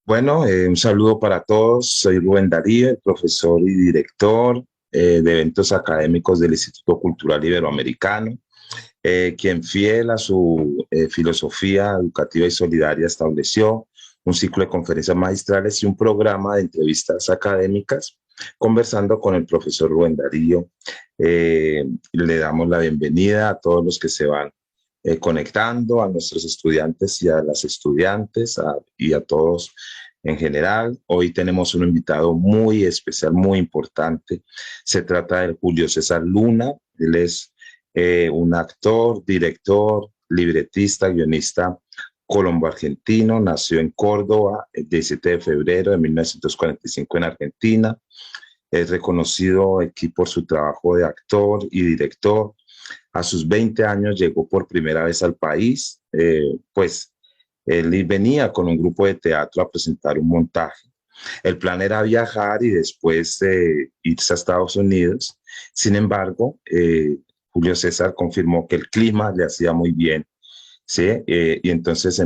Bueno, un saludo para todos. Soy Rubén Darío, el profesor y director de eventos académicos del Instituto Cultural Iberoamericano, quien fiel a su filosofía educativa y solidaria estableció un ciclo de conferencias magistrales y un programa de entrevistas académicas, conversando con el profesor Rubén Darío. Le damos la bienvenida a todos los que se van conectando, a nuestros estudiantes y a las estudiantes y a todos en general. Hoy tenemos un invitado muy especial, muy importante. Se trata de Julio César Luna. Él es un actor, director, libretista, guionista colombo-argentino. Nació en Córdoba el 17 de febrero de 1945 en Argentina. Es reconocido aquí por su trabajo de actor y director. A sus 20 años llegó por primera vez al país, pues él venía con un grupo de teatro a presentar un montaje. El plan era viajar y después irse a Estados Unidos. Sin embargo, Julio César confirmó que el clima le hacía muy bien, ¿sí? Y entonces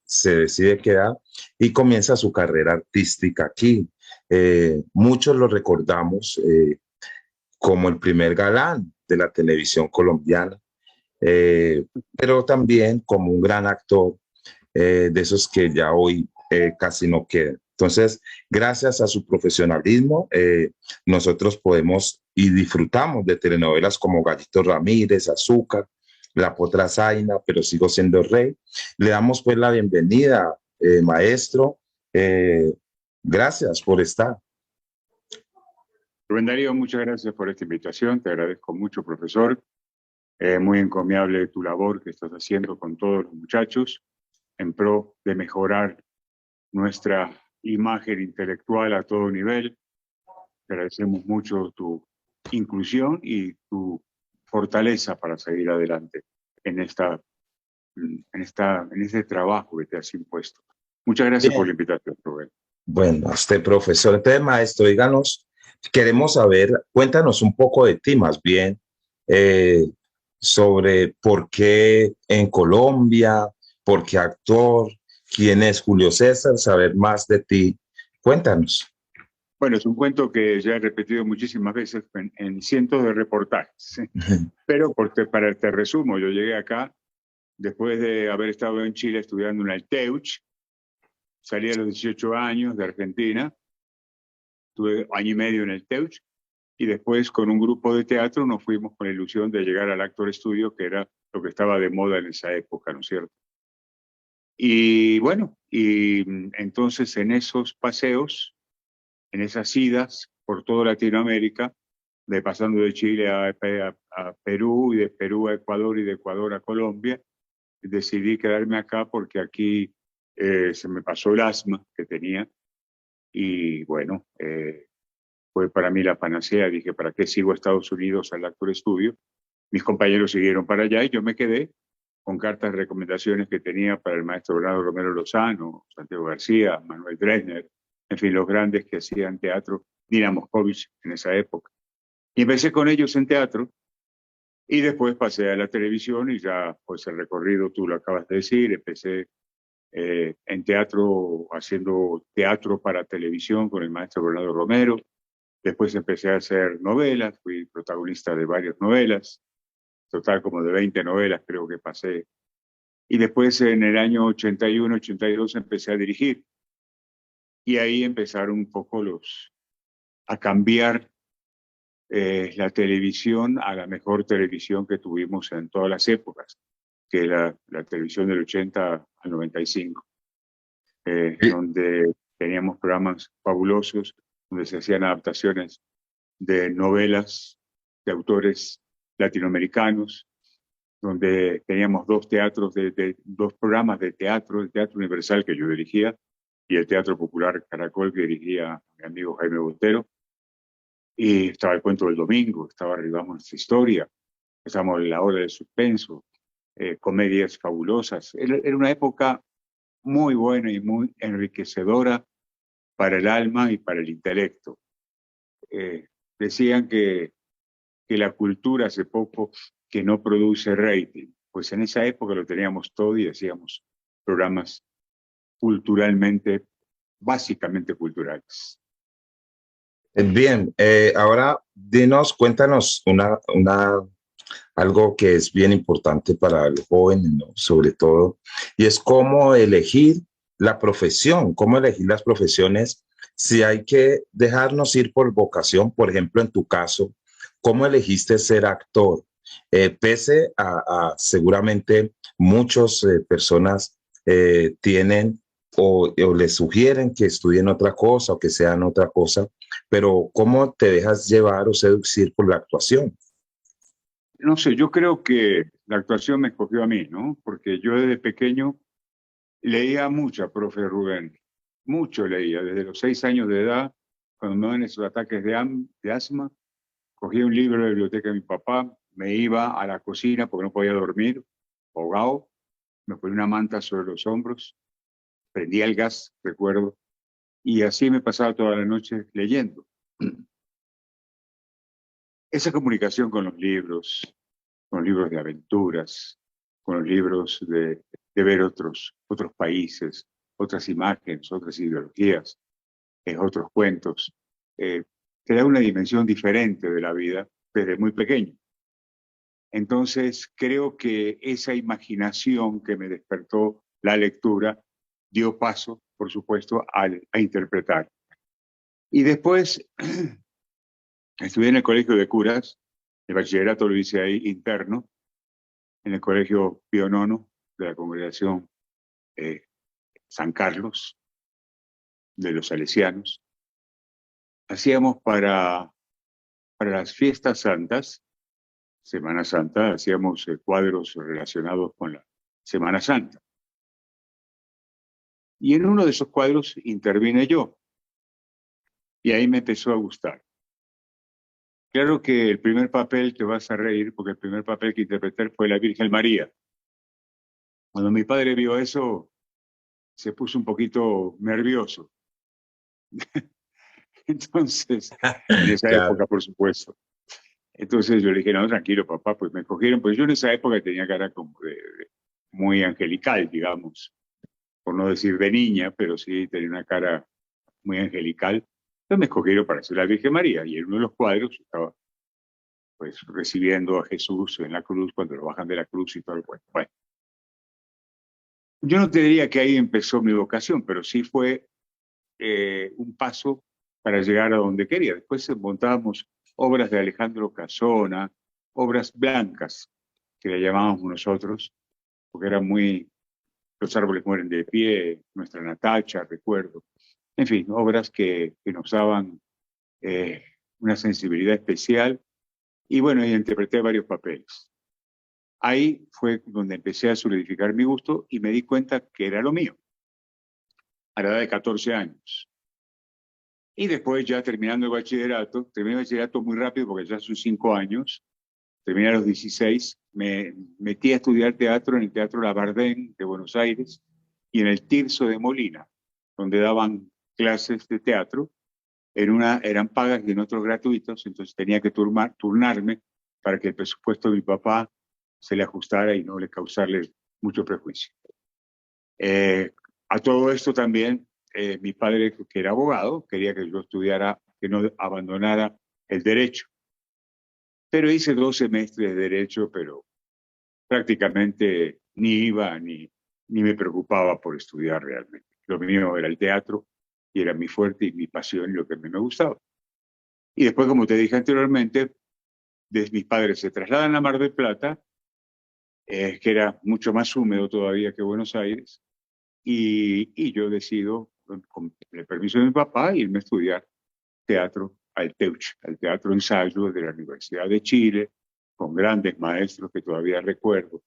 se decide quedar y comienza su carrera artística aquí. Muchos lo recordamos como el primer galán de la televisión colombiana, pero también como un gran actor de esos que ya hoy casi no quedan. Entonces, gracias a su profesionalismo, nosotros podemos y disfrutamos de telenovelas como Gallito Ramírez, Azúcar, La Potra Zaina, Pero Sigo Siendo Rey. Le damos pues la bienvenida, maestro. Eh, Gracias por estar. Rubén Darío, muchas gracias por esta invitación. Te agradezco mucho, profesor. Muy encomiable tu labor que estás haciendo con todos los muchachos en pro de mejorar nuestra imagen intelectual a todo nivel. Te agradecemos mucho tu inclusión y tu fortaleza para seguir adelante en este trabajo que te has impuesto. Muchas gracias por Bien. la invitación, Rubén. Bueno, profesor, entonces, maestro, díganos, queremos saber, cuéntanos un poco de ti, más bien, eh, sobre por qué en Colombia, por qué actor, quién es Julio César, saber más de ti. Cuéntanos. Bueno, es un cuento que ya he repetido muchísimas veces en cientos de reportajes, pero te resumo, yo llegué acá después de haber estado en Chile estudiando en el TEUCH, salí a los 18 años de Argentina, estuve año y medio en el TEUCH, y después con un grupo de teatro nos fuimos con la ilusión de llegar al Actor Studio, que era lo que estaba de moda en esa época, ¿no es cierto? Y bueno, entonces en esos paseos, en esas idas por toda Latinoamérica, pasando de Chile a Perú, y de Perú a Ecuador, y de Ecuador a Colombia, decidí quedarme acá porque aquí se me pasó el asma que tenía y bueno, fue para mí la panacea. Dije, ¿para qué sigo a Estados Unidos al Actor Studio? Mis compañeros siguieron para allá y yo me quedé con cartas de recomendaciones que tenía para el maestro Bernardo Romero Lozano, Santiago García, Manuel Dresner, en fin, los grandes que hacían teatro, Nina Moscovich en esa época. Y empecé con ellos en teatro y después pasé a la televisión y ya pues el recorrido tú lo acabas de decir. Empecé en teatro, haciendo teatro para televisión con el maestro Bernardo Romero. Después empecé a hacer novelas, fui protagonista de varias novelas, total como de 20 novelas creo que pasé. Y después en el año 81, 82 empecé a dirigir. Y ahí empezaron un poco a cambiar la televisión a la mejor televisión que tuvimos en todas las épocas, que era la televisión del 80 al 95, donde teníamos programas fabulosos, donde se hacían adaptaciones de novelas de autores latinoamericanos, donde teníamos dos programas de teatro, el Teatro Universal que yo dirigía y el Teatro Popular Caracol que dirigía mi amigo Jaime Botero. Y estaba el cuento del domingo, estaba Arribamos Nuestra Historia, estábamos en La Hora del Suspenso, comedias fabulosas. Era una época muy buena y muy enriquecedora para el alma y para el intelecto. Decían que la cultura hace poco que no produce rating. Pues en esa época lo teníamos todo y hacíamos programas culturalmente básicamente culturales. Bien, ahora cuéntanos algo que es bien importante para los jóvenes, ¿no? Sobre todo, y es cómo elegir la profesión, cómo elegir las profesiones, si hay que dejarnos ir por vocación, por ejemplo, en tu caso, ¿cómo elegiste ser actor? Pese a seguramente muchas personas tienen o les sugieren que estudien otra cosa o que sean otra cosa, pero ¿cómo te dejas llevar o seducir por la actuación? No sé, yo creo que la actuación me escogió a mí, ¿no? Porque yo desde pequeño leía mucho, profe Rubén, mucho leía, desde los 6 años de edad, cuando me daban esos ataques de asma, cogía un libro de la biblioteca de mi papá, me iba a la cocina porque no podía dormir, ahogado, me ponía una manta sobre los hombros, prendía el gas, recuerdo, y así me pasaba toda la noche leyendo. Esa comunicación con los libros de aventuras, con los libros de ver otros países, otras imágenes, otras ideologías, otros cuentos, eh, te da una dimensión diferente de la vida desde muy pequeño. Entonces, creo que esa imaginación que me despertó la lectura dio paso, por supuesto, a interpretar. Y después estudié en el colegio de curas, el bachillerato lo hice ahí interno, en el colegio Pío IX de la congregación San Carlos, de los salesianos. Hacíamos para las fiestas santas, Semana Santa, hacíamos cuadros relacionados con la Semana Santa. Y en uno de esos cuadros intervine yo. Y ahí me empezó a gustar. Claro que el primer papel, te vas a reír, porque el primer papel que interpreté fue la Virgen María. Cuando mi padre vio eso, se puso un poquito nervioso. Entonces, en esa Claro. época, por supuesto. Entonces yo le dije, no, tranquilo, papá, pues me cogieron. Pues yo en esa época tenía cara como de muy angelical, digamos, por no decir de niña, pero sí tenía una cara muy angelical. Entonces me escogieron para ser la Virgen María. Y en uno de los cuadros estaba pues recibiendo a Jesús en la cruz cuando lo bajan de la cruz y todo el cuento. Bueno, yo no te diría que ahí empezó mi vocación, pero sí fue un paso para llegar a donde quería. Después montábamos obras de Alejandro Casona, obras blancas, que le llamábamos nosotros, porque eran muy, Los árboles mueren de pie, Nuestra Natacha, recuerdo. En fin, obras que nos daban eh, una sensibilidad especial. Y bueno, y interpreté varios papeles. Ahí fue donde empecé a solidificar mi gusto y me di cuenta que era lo mío, a la edad de 14 años. Y después ya terminando el bachillerato, terminé el bachillerato muy rápido porque ya son 5 años, terminé a los 16, me metí a estudiar teatro en el Teatro Labardén de Buenos Aires y en el Tirso de Molina, donde daban clases de teatro. Eran pagas y en otros gratuitos, entonces tenía que turnarme para que el presupuesto de mi papá se le ajustara y no le causarle mucho prejuicio. A todo esto también, mi padre, que era abogado, quería que yo estudiara, que no abandonara el derecho. Pero hice 2 semestres de derecho, pero prácticamente ni iba ni me preocupaba por estudiar realmente. Lo mío era el teatro y era mi fuerte y mi pasión y lo que a mí me gustaba. Y después, como te dije anteriormente, mis padres se trasladan a Mar del Plata, que era mucho más húmedo todavía que Buenos Aires, y yo decido, con el permiso de mi papá, irme a estudiar teatro al TEUCH, al Teatro Ensayo de la Universidad de Chile, con grandes maestros que todavía recuerdo,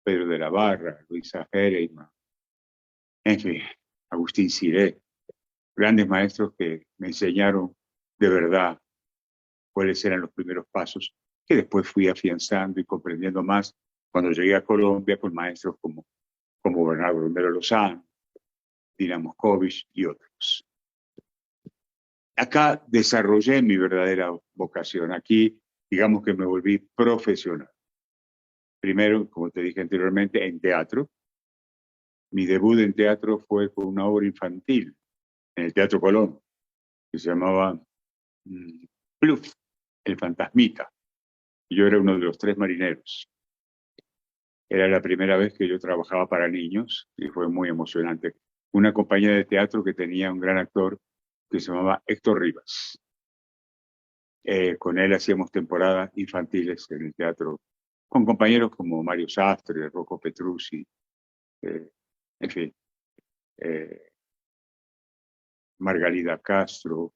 Pedro de la Barra, Luisa Hereima, en fin, Agustín Ciré, grandes maestros que me enseñaron de verdad cuáles eran los primeros pasos que después fui afianzando y comprendiendo más cuando llegué a Colombia con maestros como Bernardo Romero Lozano, Dina Moscovich y otros. Acá desarrollé mi verdadera vocación. Aquí, digamos que me volví profesional. Primero, como te dije anteriormente, en teatro. Mi debut en teatro fue con una obra infantil en el Teatro Colón, que se llamaba Pluff, el fantasmita. Y yo era uno de los 3 marineros. Era la primera vez que yo trabajaba para niños y fue muy emocionante. Una compañía de teatro que tenía un gran actor que se llamaba Héctor Rivas. Con él hacíamos temporadas infantiles en el teatro, con compañeros como Mario Sastre, Rocco Petruzzi, en fin, Margarida Castro,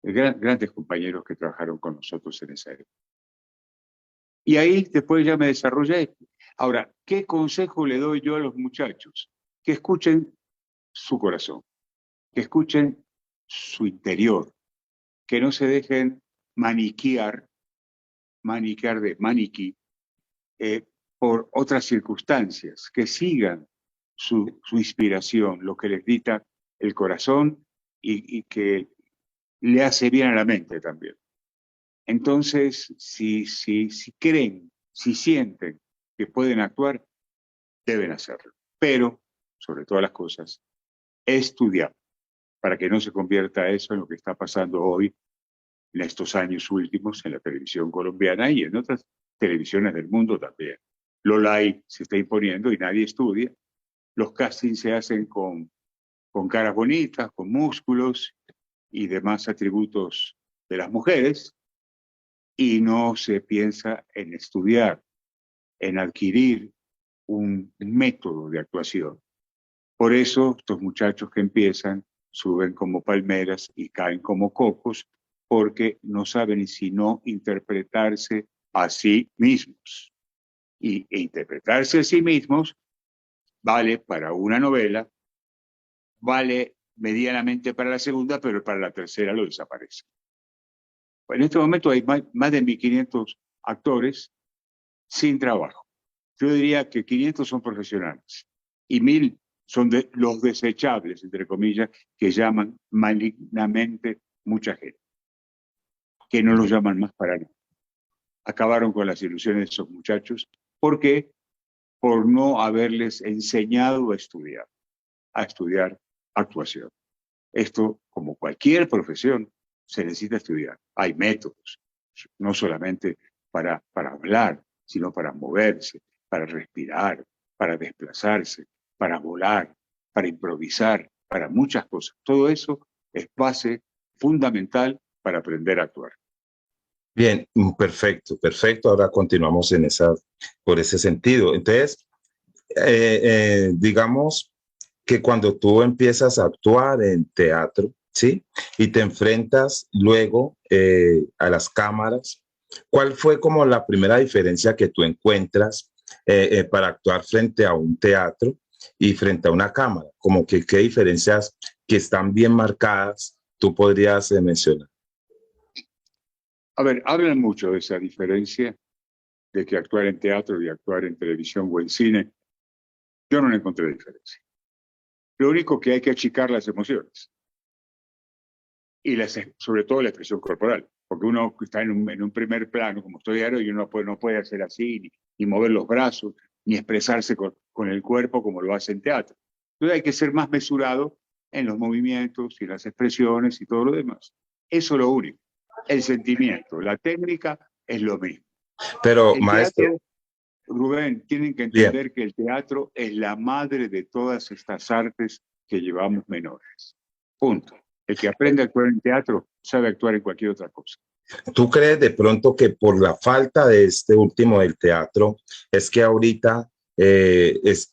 grandes compañeros que trabajaron con nosotros en esa época. Y ahí después ya me desarrollé. Ahora, ¿qué consejo le doy yo a los muchachos? Que escuchen su corazón, que escuchen su interior, que no se dejen maniquear de maniquí, por otras circunstancias, que sigan su inspiración, lo que les dicta el corazón y que le hace bien a la mente también. Entonces, si creen, si sienten que pueden actuar, deben hacerlo. Pero, sobre todas las cosas, estudiar para que no se convierta eso en lo que está pasando hoy, en estos años últimos, en la televisión colombiana y en otras televisiones del mundo también. Lo light se está imponiendo y nadie estudia. Los castings se hacen con caras bonitas, con músculos y demás atributos de las mujeres, y no se piensa en estudiar, en adquirir un método de actuación. Por eso estos muchachos que empiezan suben como palmeras y caen como cocos, porque no saben sino interpretarse a sí mismos. E interpretarse a sí mismos vale para una novela, vale medianamente para la segunda, pero para la tercera lo desaparece. En este momento hay más de 1.500 actores sin trabajo. Yo diría que 500 son profesionales y 1.000 son los desechables, entre comillas, que llaman malignamente mucha gente, que no los llaman más para nada. Acabaron con las ilusiones de esos muchachos. ¿Por qué? Por no haberles enseñado a estudiar actuación. Esto, como cualquier profesión, se necesita estudiar. Hay métodos, no solamente para hablar, sino para moverse, para respirar, para desplazarse, para volar, para improvisar, para muchas cosas. Todo eso es base fundamental para aprender a actuar. Bien, perfecto, perfecto. Ahora continuamos por ese sentido. Entonces, digamos que cuando tú empiezas a actuar en teatro, ¿sí? Y te enfrentas luego a las cámaras, ¿cuál fue como la primera diferencia que tú encuentras para actuar frente a un teatro y frente a una cámara? Como que qué diferencias que están bien marcadas tú podrías mencionar. A ver, hablan mucho de esa diferencia de que actuar en teatro y actuar en televisión o en cine. Yo no le encontré diferencia. Lo único que hay que achicar las emociones y sobre todo la expresión corporal, porque uno está en un primer plano, como estoy ahora, y uno no puede hacer así, ni mover los brazos, ni expresarse con el cuerpo como lo hace en teatro. Entonces hay que ser más mesurado en los movimientos y las expresiones y todo lo demás. Eso es lo único. El sentimiento, la técnica es lo mismo. Pero, El maestro, teatro, Rubén, tienen que bien, entender que el teatro es la madre de todas estas artes que llevamos menores. Punto. El que aprende a actuar en teatro sabe actuar en cualquier otra cosa. ¿tú crees de pronto que por la falta de este último del teatro es que ahorita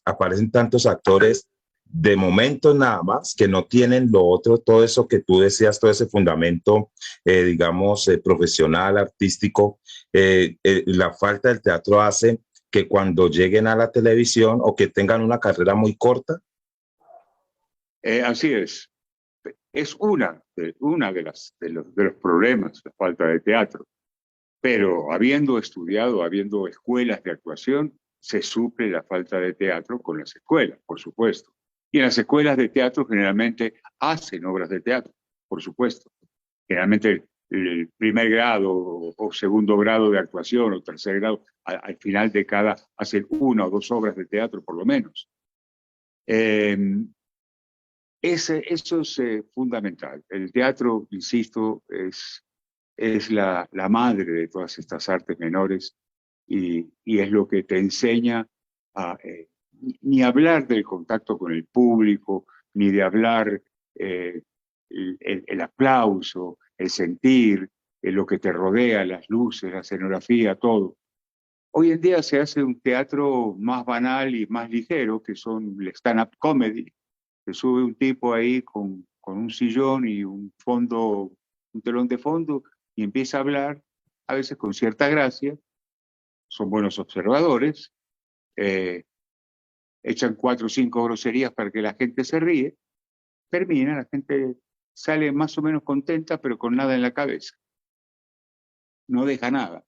aparecen tantos actores de momento nada más que no tienen lo otro, todo eso que tú decías, todo ese fundamento, digamos, profesional, artístico? La falta del teatro hace que cuando lleguen a la televisión o que tengan una carrera muy corta. Así es. Es una de los problemas, la falta de teatro. Pero habiendo estudiado, habiendo escuelas de actuación, se suple la falta de teatro con las escuelas, por supuesto. Y en las escuelas de teatro generalmente hacen obras de teatro, por supuesto. Generalmente el primer grado o segundo grado de actuación o tercer grado, al final de cada, hacen 1 o 2 obras de teatro por lo menos. Eso es fundamental. El teatro, insisto, es la madre de todas estas artes menores y es lo que te enseña a ni hablar del contacto con el público, ni de hablar eh, el aplauso, el sentir, lo que te rodea, las luces, la escenografía, todo. Hoy en día se hace un teatro más banal y más ligero, que son el stand-up comedy, que sube un tipo ahí con un sillón y un fondo, un telón de fondo, y empieza a hablar, a veces con cierta gracia, son buenos observadores, eh, echan 4 o 5 groserías para que la gente se ríe, termina, la gente sale más o menos contenta, pero con nada en la cabeza, no deja nada.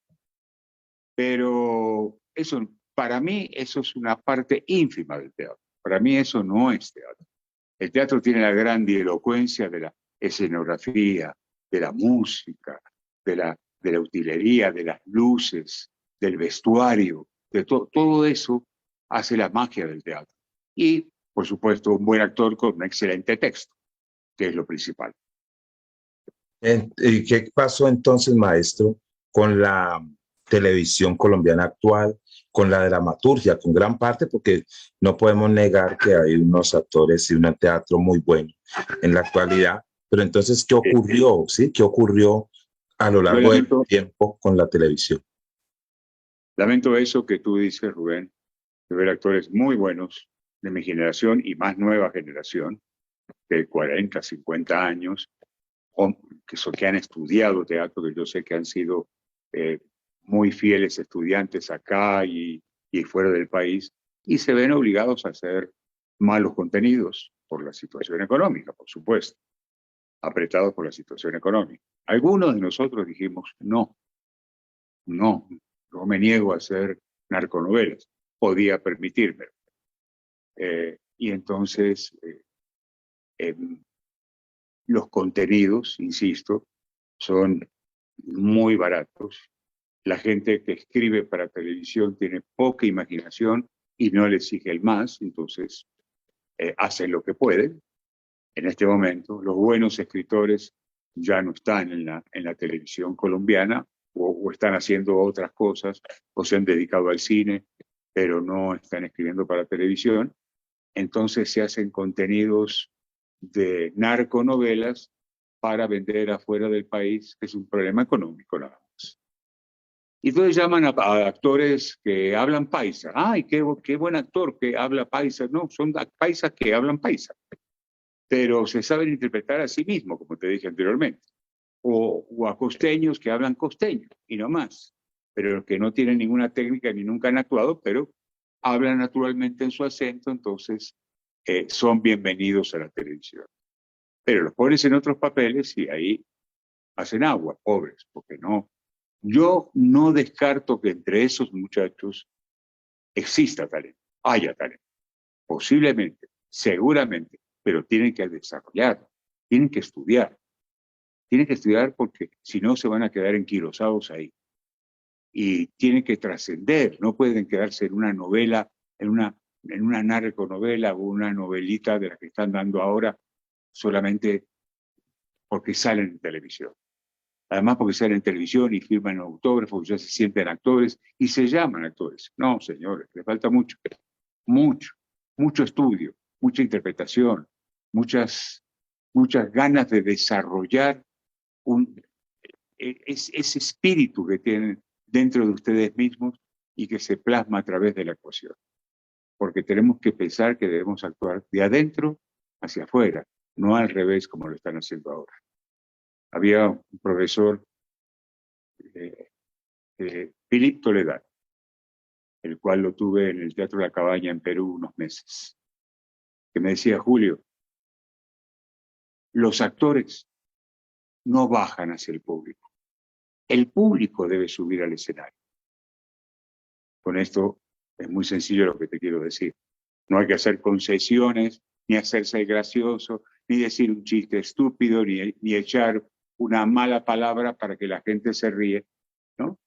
Pero eso, para mí, eso es una parte ínfima del teatro. Para mí eso no es teatro. El teatro tiene la grandilocuencia de la escenografía, de la música, de la utilería, de las luces, del vestuario, todo eso hace la magia del teatro. Y, por supuesto, un buen actor con un excelente texto, que es lo principal. ¿Y qué pasó entonces, maestro, con la televisión colombiana actual, con la dramaturgia, con gran parte, porque no podemos negar que hay unos actores y un teatro muy bueno en la actualidad, pero entonces, ¿qué ocurrió? ¿Sí? ¿Qué ocurrió a lo Yo largo del tiempo con la televisión? lamento eso que tú dices, Rubén, de ver actores muy buenos de mi generación y más nueva generación, de 40, 50 años, que han estudiado teatro, que yo sé que han sido eh, muy fieles estudiantes acá y fuera del país, y se ven obligados a hacer malos contenidos por la situación económica, por supuesto, apretados por la situación económica. Algunos de nosotros dijimos, no, no, no me niego a hacer narconovelas, podía permitírmelo. Y entonces los contenidos, insisto, son muy baratos. La gente que escribe para televisión tiene poca imaginación y no le exige el más, entonces hacen lo que pueden. En este momento, los buenos escritores ya no están en la televisión colombiana o están haciendo otras cosas o se han dedicado al cine, pero no están escribiendo para televisión. Entonces se hacen contenidos de narconovelas para vender afuera del país, que es un problema económico nada más. Y entonces llaman a actores que hablan paisa. ¡Ay, qué buen actor que habla paisa! No, son paisas que hablan paisa, pero se saben interpretar a sí mismos, como te dije anteriormente. O a costeños que hablan costeño, y no más, pero que no tienen ninguna técnica ni nunca han actuado, pero hablan naturalmente en su acento, entonces son bienvenidos a la televisión. Pero los pones en otros papeles y ahí hacen agua, pobres, porque no. Yo no descarto que entre esos muchachos exista talento, haya talento, posiblemente, seguramente, pero tienen que estudiar porque si no se van a quedar enquilosados ahí. Y tienen que trascender, no pueden quedarse en una novela, en una narconovela o una novelita de la que están dando ahora solamente porque salen en televisión. Además porque salen en televisión y firman autógrafos, ya se sienten actores y se llaman actores. No, señores, les falta mucho, mucho, mucho estudio, mucha interpretación, muchas ganas de desarrollar ese espíritu que tienen dentro de ustedes mismos y que se plasma a través de la actuación. Porque tenemos que pensar que debemos actuar de adentro hacia afuera, no al revés como lo están haciendo ahora. Había un profesor, Philip Toledano, el cual lo tuve en el Teatro La Cabaña en Perú unos meses, que me decía, Julio, los actores no bajan hacia el público debe subir al escenario. Con esto es muy sencillo lo que te quiero decir. No hay que hacer concesiones, ni hacerse gracioso, ni decir un chiste estúpido, ni echar una mala palabra para que la gente se ríe, ¿no?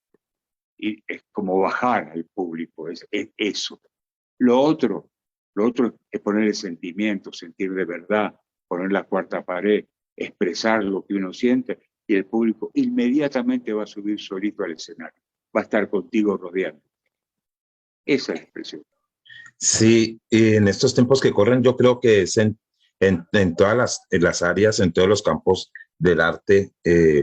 Y es como bajar al público, es eso. Lo otro es poner el sentimiento, sentir de verdad, poner la cuarta pared, expresar lo que uno siente, y el público inmediatamente va a subir solito al escenario, va a estar contigo rodeando. Esa es la expresión. Sí, y en estos tiempos que corren, yo creo que es en todas las áreas, en todos los campos del arte,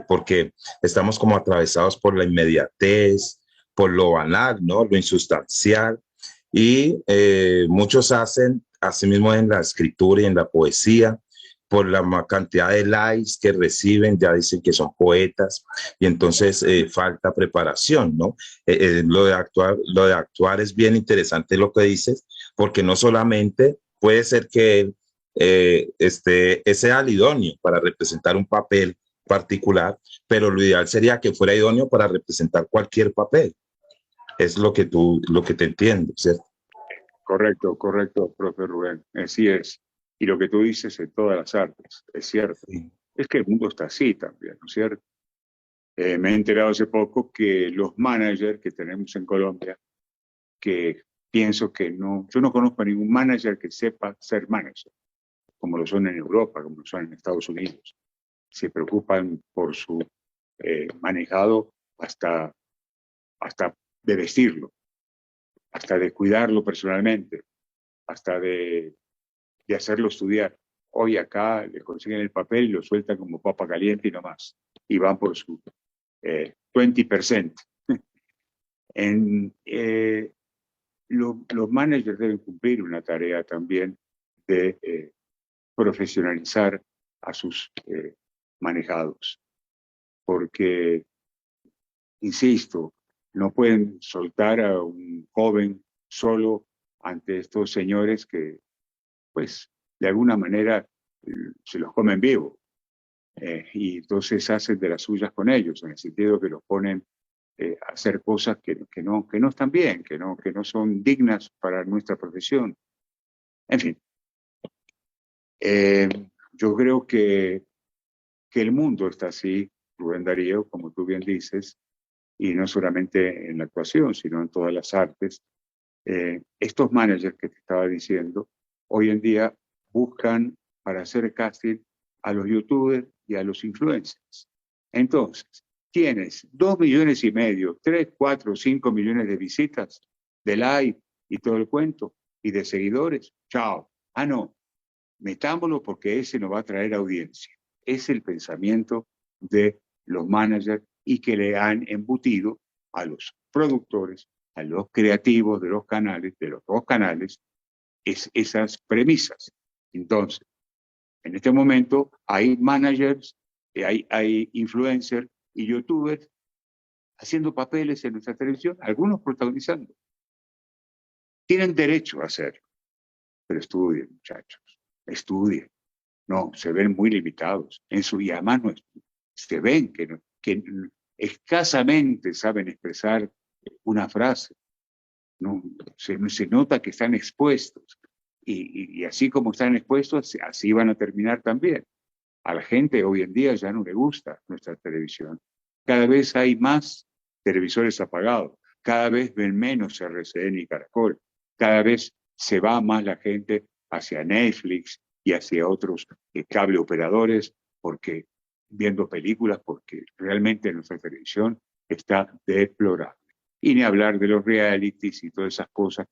porque estamos como atravesados por la inmediatez, por lo banal, ¿no? Lo insustancial, y muchos hacen, asimismo en la escritura y en la poesía, por la cantidad de likes que reciben, ya dicen que son poetas, y entonces falta preparación, ¿no? Lo de actuar es bien interesante lo que dices, porque no solamente puede ser que él sea el idóneo para representar un papel particular, pero lo ideal sería que fuera idóneo para representar cualquier papel. Es lo que te entiendo, ¿cierto? Correcto, correcto, profe Rubén. Así es. Y lo que tú dices en todas las artes, es cierto. Sí. Es que el mundo está así también, ¿no es cierto? Me he enterado hace poco que los managers que tenemos en Colombia, que pienso que no, yo no conozco a ningún manager que sepa ser manager, como lo son en Europa, como lo son en Estados Unidos. Se preocupan por su manejado hasta de vestirlo, hasta de cuidarlo personalmente, hasta de hacerlo estudiar. Hoy acá le consiguen el papel y lo sueltan como papa caliente y no más. Y van por su 20%. En, los managers deben cumplir una tarea también de profesionalizar a sus manejados, porque, insisto, no pueden soltar a un joven solo ante estos señores que, pues, de alguna manera se los comen vivo. Y entonces hacen de las suyas con ellos, en el sentido que los ponen a hacer cosas que no están bien, que no son dignas para nuestra profesión. En fin, eh, yo creo que el mundo está así, Rubén Darío, como tú bien dices, y no solamente en la actuación, sino en todas las artes. Estos managers que te estaba diciendo, hoy en día buscan para hacer casting a los youtubers y a los influencers. Entonces, tienes 2,5 millones, 3, 4, 5 millones de visitas, de like y todo el cuento, y de seguidores. Chao. Ah, no, metámoslo porque ese nos va a traer audiencia. Es el pensamiento de los managers y que le han embutido a los productores, a los creativos de los canales, de los dos canales, esas premisas. Entonces, en este momento hay managers, hay influencers y youtubers haciendo papeles en nuestra televisión, algunos protagonizando. Tienen derecho a hacerlo, pero estudien, muchachos, estudien. No, se ven muy limitados. En su además no, se ven que escasamente saben expresar una frase. No, se nota que están expuestos. Y así como están expuestos, así van a terminar también. A la gente hoy en día ya no le gusta nuestra televisión. Cada vez hay más televisores apagados. Cada vez ven menos RCN y Caracol. Cada vez se va más la gente hacia Netflix y hacia otros cable operadores porque viendo películas, porque realmente nuestra televisión está deplorable. Y ni hablar de los realities y todas esas cosas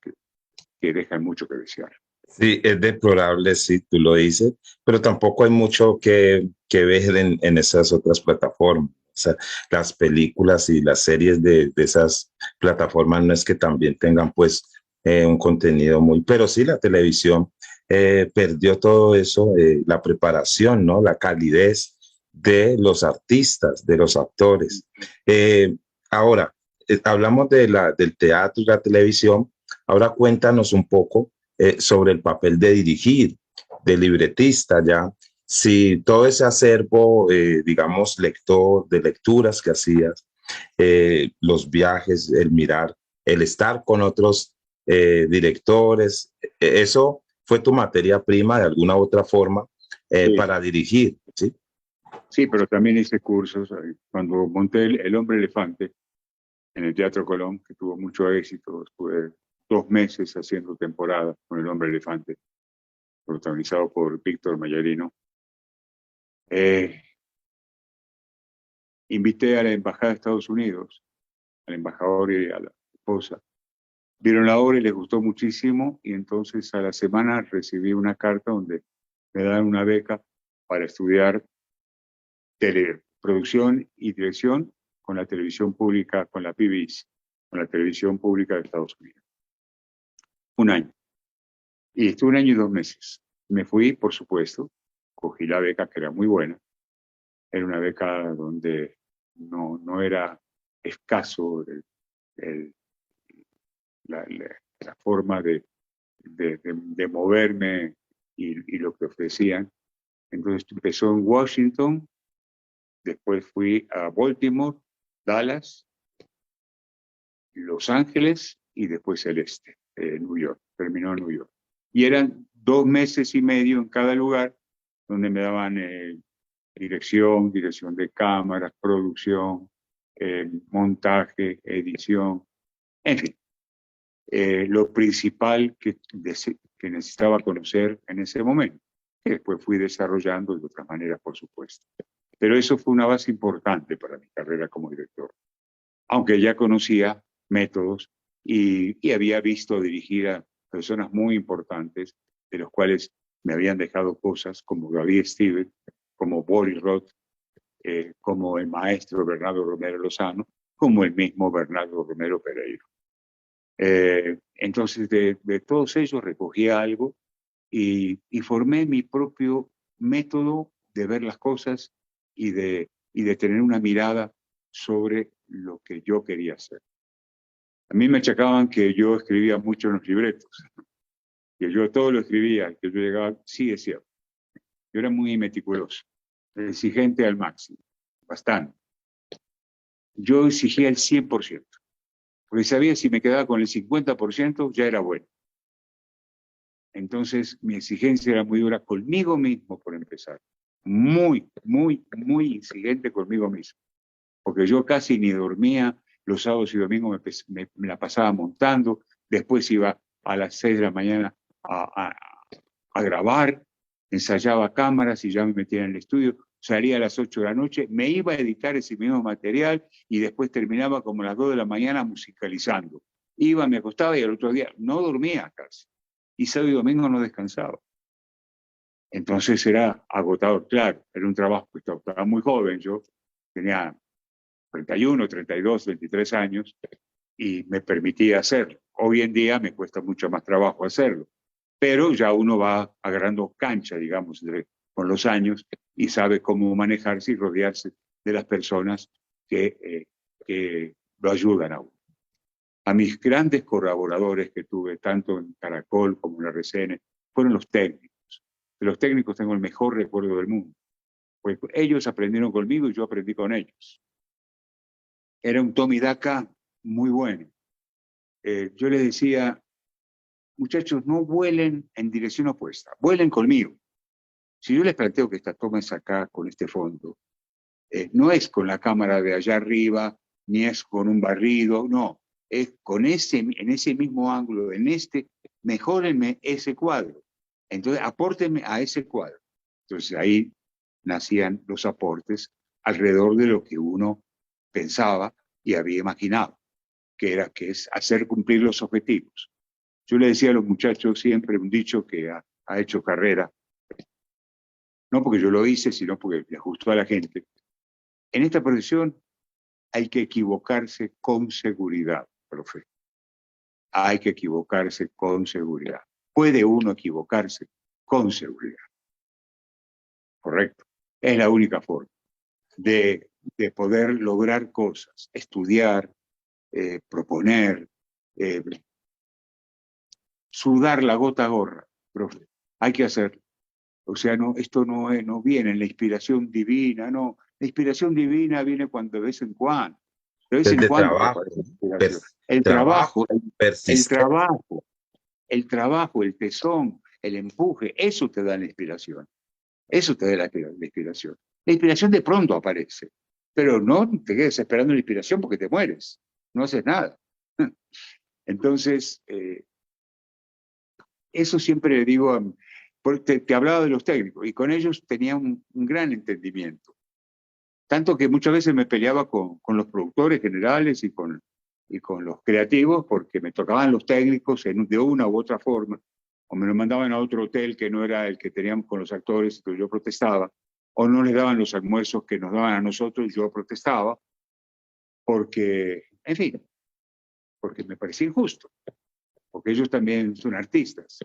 que dejan mucho que desear. Sí, es deplorable, sí, tú lo dices, pero tampoco hay mucho que ver en esas otras plataformas. O sea, las películas y las series de esas plataformas no es que también tengan pues un contenido muy, pero sí la televisión perdió todo eso, la preparación, ¿no? La calidez de los artistas, de los actores. Ahora, hablamos del teatro y la televisión, ahora cuéntanos un poco sobre el papel de dirigir, de libretista, ya. Si todo ese acervo, digamos, de lecturas que hacías, los viajes, el mirar, el estar con otros directores, eso fue tu materia prima de alguna u otra forma Sí, para dirigir, ¿sí? sí, pero también hice cursos. Cuando monté el Hombre Elefante en el Teatro Colón, que tuvo mucho éxito, estuve 2 meses haciendo temporada con el Hombre Elefante, protagonizado por Víctor Mayarino. Eh, Invité a la Embajada de Estados Unidos, al embajador y a la esposa. Vieron la obra y les gustó muchísimo, y entonces a la semana recibí una carta donde me dan una beca para estudiar teleproducción y dirección con la televisión pública, con la PBS, con la televisión pública de Estados Unidos. Un año. Y estuve un año y 2 meses. Me fui, por supuesto, cogí la beca, que era muy buena. Era una beca donde no era escaso el, la forma de moverme y lo que ofrecían. Entonces empezó en Washington, después fui a Baltimore, Dallas, Los Ángeles y después el este, New York, terminó en New York. Y eran 2 meses y medio en cada lugar, donde me daban dirección de cámaras, producción, montaje, edición, en fin. Lo principal que necesitaba conocer en ese momento, que después fui desarrollando de otras maneras, por supuesto. Pero eso fue una base importante para mi carrera como director, aunque ya conocía métodos y había visto dirigir a personas muy importantes, de los cuales me habían dejado cosas como David Steven, como Boris Roth, como el maestro Bernardo Romero Lozano, como el mismo Bernardo Romero Pereiro. Entonces, de todos ellos recogí algo y formé mi propio método de ver las cosas y de tener una mirada sobre lo que yo quería hacer. A mí me achacaban que yo escribía mucho en los libretos, que yo todo lo escribía, que yo llegaba, sí es cierto. Yo era muy meticuloso, exigente al máximo, bastante. Yo exigía el 100%, porque sabía si me quedaba con el 50% ya era bueno. Entonces mi exigencia era muy dura conmigo mismo, por empezar. Muy, muy, muy exigente conmigo mismo. Porque yo casi ni dormía, los sábados y domingos me la pasaba montando, después iba a las 6 de la mañana a grabar, ensayaba cámaras y ya me metía en el estudio, salía a las 8 de la noche, me iba a editar ese mismo material y después terminaba como a las 2 de la mañana musicalizando. Iba, me acostaba y al otro día no dormía casi. Y sábado y domingo no descansaba. Entonces era agotador, claro, era un trabajo que estaba muy joven, yo tenía 31, 32, 23 años y me permitía hacerlo. Hoy en día me cuesta mucho más trabajo hacerlo, pero ya uno va agarrando cancha, digamos, con los años y sabe cómo manejarse y rodearse de las personas que lo ayudan a uno. A mis grandes colaboradores que tuve, tanto en Caracol como en la RCN, fueron los técnicos. De los técnicos tengo el mejor recuerdo del mundo. Pues ellos aprendieron conmigo y yo aprendí con ellos. Era un Tommy Daca muy bueno. Yo les decía, muchachos, no vuelen en dirección opuesta, vuelen conmigo. Si yo les planteo que esta toma es acá con este fondo, no es con la cámara de allá arriba, ni es con un barrido, no, es con en ese mismo ángulo, mejórenme ese cuadro. Entonces, apórtenme a ese cuadro. Entonces, ahí nacían los aportes alrededor de lo que uno pensaba y había imaginado, que es hacer cumplir los objetivos. Yo le decía a los muchachos siempre un dicho que ha hecho carrera, no porque yo lo hice, sino porque le gustó a la gente. En esta profesión hay que equivocarse con seguridad, profe. Hay que equivocarse con seguridad. Puede uno equivocarse con seguridad. Correcto. Es la única forma de poder lograr cosas, estudiar, proponer, sudar la gota gorra, profe. Hay que hacerlo. O sea, no, esto no viene en la inspiración divina, no. La inspiración divina viene de vez en cuando. De vez en Desde cuando trabajo, el trabajo, trabajo, el persistencia. trabajo, el tesón, el empuje, eso te da la inspiración. Eso te da la inspiración. La inspiración de pronto aparece, pero no te quedes esperando la inspiración porque te mueres. No haces nada. Entonces, eso siempre le digo te hablaba de los técnicos, y con ellos tenía un gran entendimiento. Tanto que muchas veces me peleaba con los productores generales y con los creativos, porque me tocaban los técnicos de una u otra forma, o me lo mandaban a otro hotel que no era el que teníamos con los actores, entonces yo protestaba, o no les daban los almuerzos que nos daban a nosotros, y yo protestaba, porque, en fin, porque me parecía injusto, porque ellos también son artistas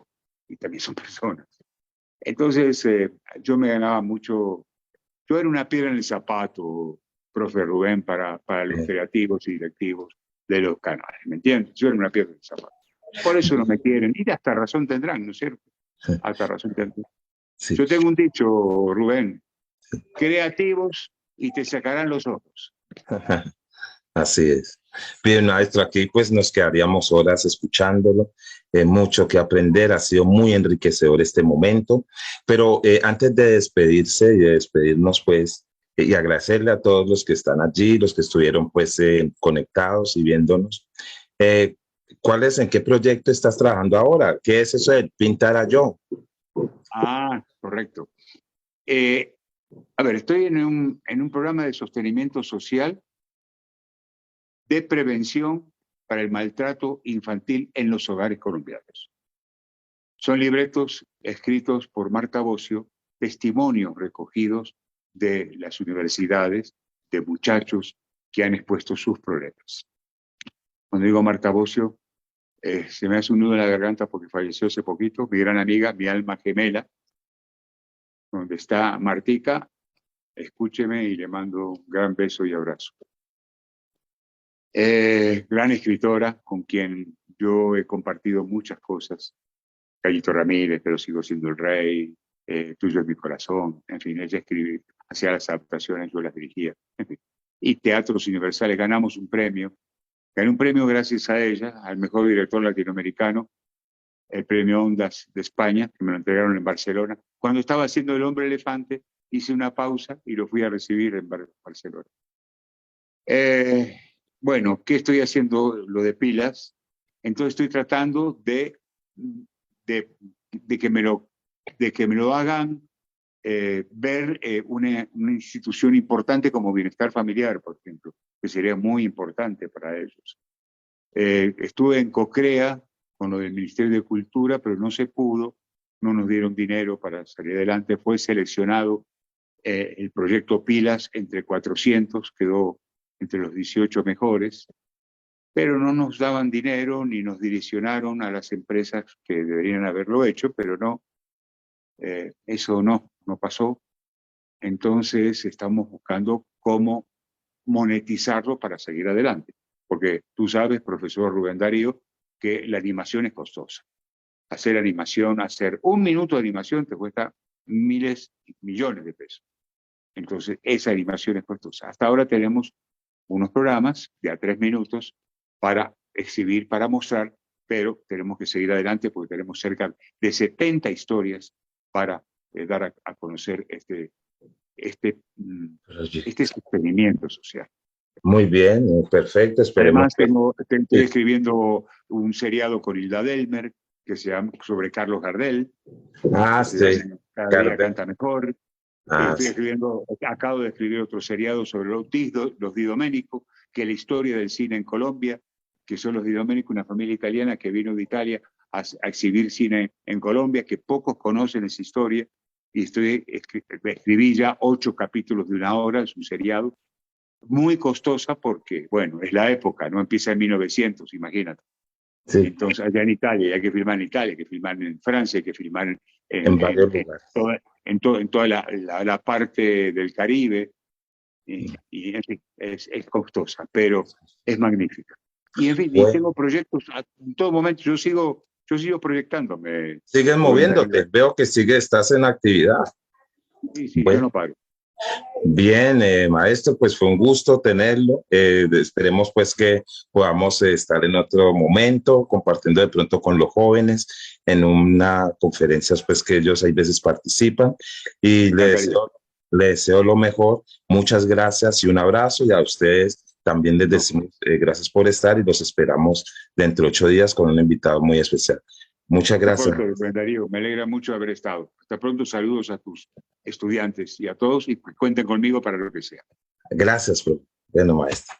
y también son personas. Entonces, yo me ganaba mucho. Yo era una piedra en el zapato, profe Rubén, para los creativos y directivos de los canales, ¿me entiendes? Yo era una piedra en el zapato. Por eso no me quieren, y hasta razón tendrán, ¿no es cierto? Hasta razón tendrán. Sí. Yo tengo un dicho, Rubén, creativos y te sacarán los ojos. Así es. Bien, maestro, aquí pues nos quedaríamos horas escuchándolo, mucho que aprender, ha sido muy enriquecedor este momento, pero antes de despedirse y de despedirnos pues, y agradecerle a todos los que están allí, los que estuvieron pues conectados y viéndonos, en qué proyecto estás trabajando ahora? ¿Qué es eso de Pintar a Yo? Ah, correcto. A ver, estoy en un programa de sostenimiento social de prevención para el maltrato infantil en los hogares colombianos. Son libretos escritos por Marta Bosio, testimonios recogidos de las universidades, de muchachos que han expuesto sus problemas. Cuando digo Marta Bosio, se me hace un nudo en la garganta porque falleció hace poquito, mi gran amiga, mi alma gemela, donde está Martica, escúcheme y le mando un gran beso y abrazo. Gran escritora con quien yo he compartido muchas cosas. Callito Ramírez, pero sigo siendo el rey, Tuyo es mi corazón, en fin, ella escribe, hacía las adaptaciones, yo las dirigía, en fin. Y Teatros Universales, ganamos un premio, gané un premio gracias a ella, al mejor director latinoamericano, el premio Ondas de España, que me lo entregaron en Barcelona. Cuando estaba haciendo El Hombre Elefante, hice una pausa y lo fui a recibir en Barcelona. Bueno, ¿qué estoy haciendo? Lo de pilas. Entonces estoy tratando de que me lo hagan ver una institución importante como Bienestar Familiar, por ejemplo, que sería muy importante para ellos. Estuve en COCREA con lo del Ministerio de Cultura, pero no se pudo, no nos dieron dinero para salir adelante. Fue seleccionado el proyecto Pilas entre 400, quedó entre los 18 mejores, pero no nos daban dinero ni nos direccionaron a las empresas que deberían haberlo hecho, pero no, eso no pasó. Entonces estamos buscando cómo monetizarlo para seguir adelante, porque tú sabes, profesor Rubén Darío, que la animación es costosa. Hacer animación, hacer 1 minuto de animación te cuesta miles y millones de pesos. Entonces, esa animación es costosa. Hasta ahora tenemos unos programas de a 3 minutos para exhibir, para mostrar, pero tenemos que seguir adelante porque tenemos cerca de 70 historias para dar a conocer este sostenimiento social. Muy bien, perfecto. Esperemos. Además, estoy escribiendo un seriado con Hilda Delmer, que se llama sobre Carlos Gardel. Sí. Cada día canta mejor. Sí. Acabo de escribir otro seriado sobre los Di Domenico, que es la historia del cine en Colombia, que son los Di Domenico, una familia italiana que vino de Italia a exhibir cine en Colombia, que pocos conocen esa historia, y escribí ya 8 capítulos de 1 hora, es un seriado, muy costosa porque, bueno, es la época, no empieza en 1900, imagínate. Sí. Entonces, allá en Italia, hay que filmar en Italia, hay que filmar en Francia, hay que filmar en varios lugares. En toda la parte del Caribe, y en fin, es costosa, pero es magnífica. Y en fin, y tengo proyectos, en todo momento yo sigo proyectándome. Sigues moviéndote, veo que estás en actividad. Sí, bueno. Yo no paro. Bien, maestro, pues fue un gusto tenerlo. Esperemos pues que podamos estar en otro momento compartiendo de pronto con los jóvenes en una conferencia pues que ellos hay veces participan, y le deseo lo mejor. Muchas gracias y un abrazo, y a ustedes también les decimos gracias por estar, y los esperamos dentro de 8 días con un invitado muy especial. Muchas gracias. Hasta pronto, Darío. Me alegra mucho haber estado. Hasta pronto, saludos a tus estudiantes y a todos y cuenten conmigo para lo que sea. Gracias, profe. Bueno, maestro.